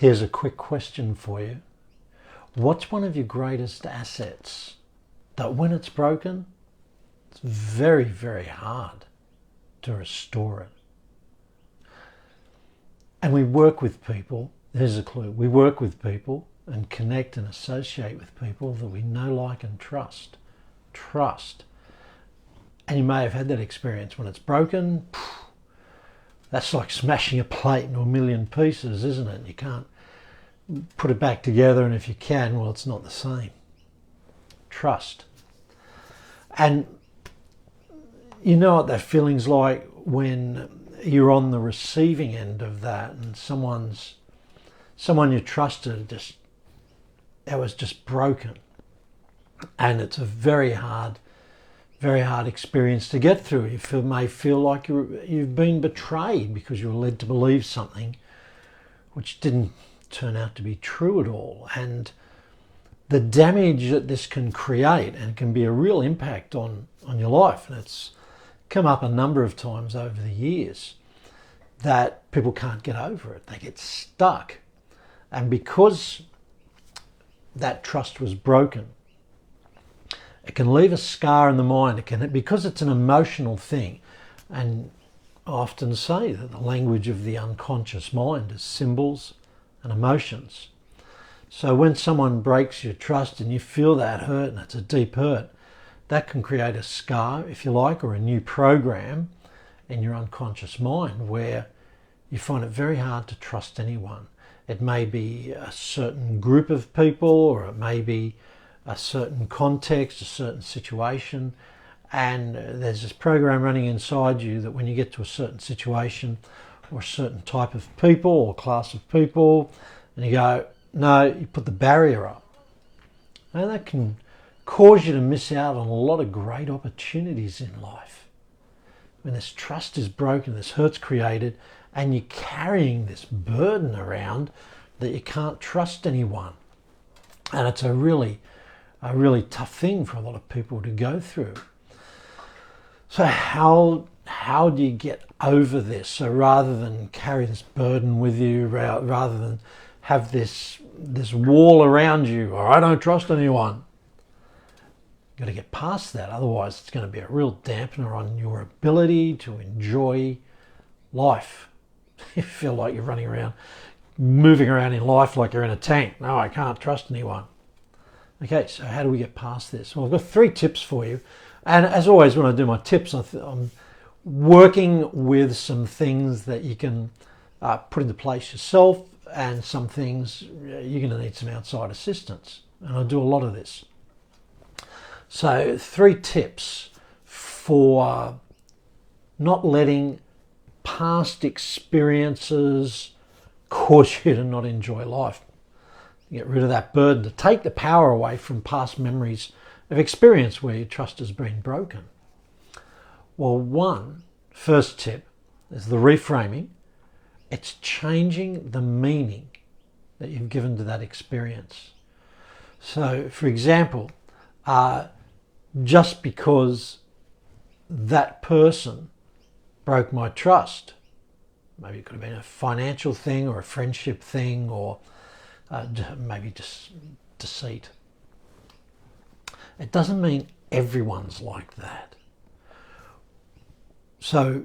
Here's a quick question for you. What's one of your greatest assets that when it's broken, it's very, very hard to restore it? And we work with people, here's a clue, we work with people and connect and associate with people that we know, like and trust. Trust. And you may have had that experience when it's broken. That's like smashing a plate into a million pieces, isn't it? You can't put it back together, and if you can, well, it's not the same. Trust. And you know what that feeling's like when you're on the receiving end of that, and someone you trusted it was just broken, and it's a very hard experience to get through. You may feel like you've been betrayed because you were led to believe something which didn't turn out to be true at all, and the damage that this can create, and it can be a real impact on your life. And it's come up a number of times over the years that people can't get over it. They get stuck, and because that trust was broken, it can leave a scar in the mind. Because it's an emotional thing, and I often say that the language of the unconscious mind is symbols and emotions. So when someone breaks your trust and you feel that hurt, and it's a deep hurt, that can create a scar, if you like, or a new program in your unconscious mind where you find it very hard to trust anyone. It may be a certain group of people, or it may be a certain context, a certain situation, and there's this program running inside you that when you get to a certain situation or a certain type of people or class of people, and you go, no, you put the barrier up. And that can cause you to miss out on a lot of great opportunities in life. When this trust is broken, this hurt's created, and you're carrying this burden around that you can't trust anyone. And it's a really tough thing for a lot of people to go through. So how do you get over this? So rather than carry this burden with you, rather than have this wall around you, or I don't trust anyone, you've got to get past that. Otherwise, it's going to be a real dampener on your ability to enjoy life. You feel like you're running around, moving around in life like you're in a tank. No, I can't trust anyone. Okay, so how do we get past this? Well, I've got 3 tips for you. And as always, when I do my tips, I'm working with some things that you can put into place yourself, and some things you're going to need some outside assistance. And I do a lot of this. So 3 tips for not letting past experiences cause you to not enjoy life. Get rid of that burden, to take the power away from past memories of experience where your trust has been broken. Well, first tip is the reframing. It's changing the meaning that you've given to that experience. So, for example, just because that person broke my trust, maybe it could have been a financial thing or a friendship thing, or maybe just deceit. It doesn't mean everyone's like that. So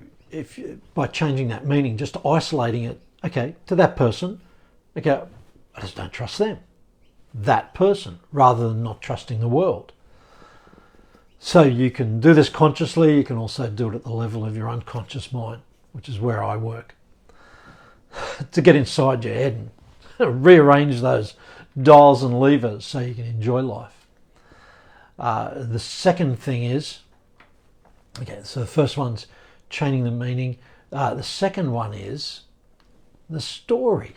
by changing that meaning, just isolating it, okay, to that person, okay, I just don't trust them. That person, rather than not trusting the world. So you can do this consciously. You can also do it at the level of your unconscious mind, which is where I work. To get inside your head and rearrange those dials and levers so you can enjoy life. The second thing is, okay, so the first one's changing the meaning. The second one is the story.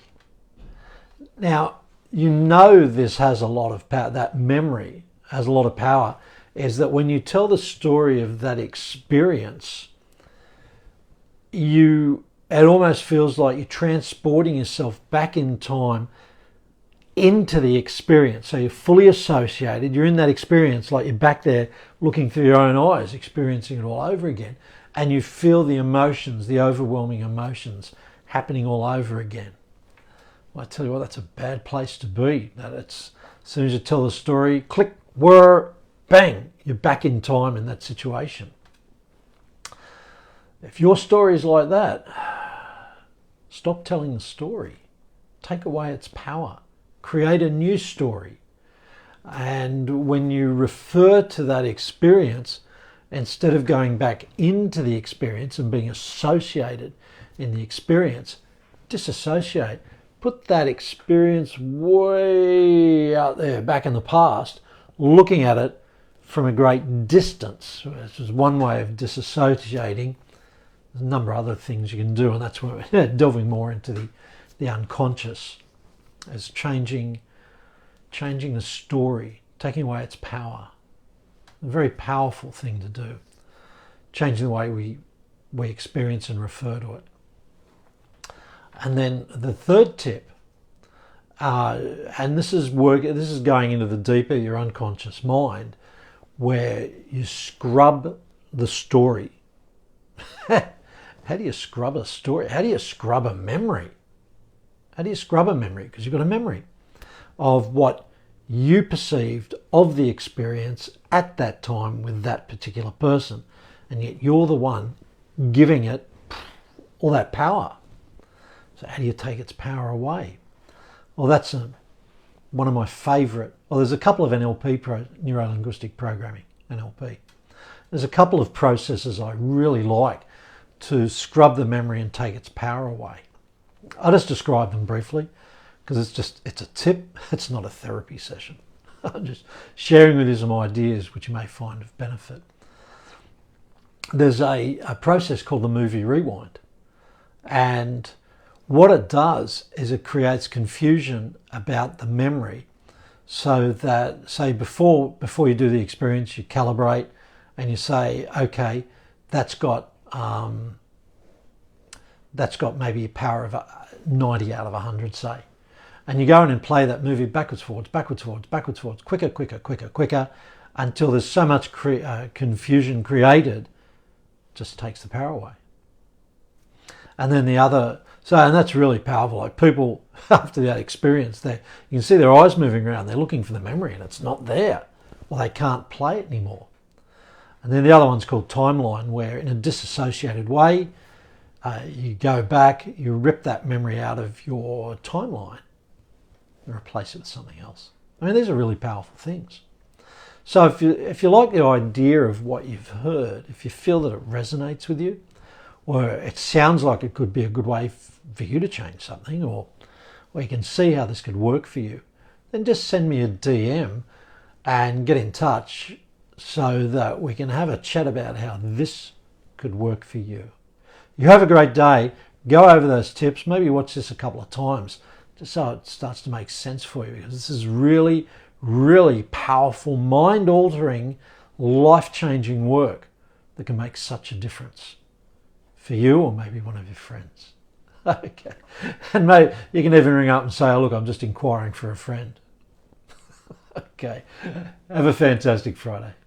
Now, you know this has a lot of power, that memory has a lot of power, is that when you tell the story of that experience, it almost feels like you're transporting yourself back in time into the experience. So you're fully associated, you're in that experience, like you're back there looking through your own eyes, experiencing it all over again. And you feel the emotions, the overwhelming emotions happening all over again. Well, I tell you what, that's a bad place to be. That it's as soon as you tell the story, click, whir, bang, you're back in time in that situation. If your story is like that, stop telling the story. Take away its power. Create a new story. And when you refer to that experience, instead of going back into the experience and being associated in the experience, disassociate. Put that experience way out there, back in the past, looking at it from a great distance. This is one way of disassociating. There's a number of other things you can do, and that's where we're delving more into the unconscious, as changing the story, taking away its power. A very powerful thing to do. Changing the way we experience and refer to it. And then the third tip, and this is going into the deeper, your unconscious mind, where you scrub the story. How do you scrub a story? How do you scrub a memory? How do you scrub a memory? Because you've got a memory of what you perceived of the experience at that time with that particular person, and yet you're the one giving it all that power. So how do you take its power away? Well, that's one of my favourite. Well, there's a couple of NLP, neuro-linguistic programming, NLP. There's a couple of processes I really like to scrub the memory and take its power away. I'll just describe them briefly because it's a tip. It's not a therapy session. I'm just sharing with you some ideas which you may find of benefit. There's a process called the movie rewind, and what it does is it creates confusion about the memory, so that, say, before you do the experience, you calibrate and you say, okay, that's got maybe a power of 90 out of 100, say. And you go in and play that movie backwards, forwards, quicker, until there's so much confusion created, just takes the power away. And then and that's really powerful. Like people, after that experience, you can see their eyes moving around. They're looking for the memory and it's not there. Well, they can't play it anymore. And then the other one's called timeline, where in a disassociated way, you go back, you rip that memory out of your timeline and replace it with something else. I mean, these are really powerful things. So if you like the idea of what you've heard, if you feel that it resonates with you, or it sounds like it could be a good way for you to change something, or you can see how this could work for you, then just send me a DM and get in touch so that we can have a chat about how this could work for you. You have a great day. Go over those tips. Maybe watch this a couple of times just so it starts to make sense for you, because this is really, really powerful, mind-altering, life-changing work that can make such a difference for you or maybe one of your friends. Okay. And maybe you can even ring up and say, oh, look, I'm just inquiring for a friend. Okay. Have a fantastic Friday.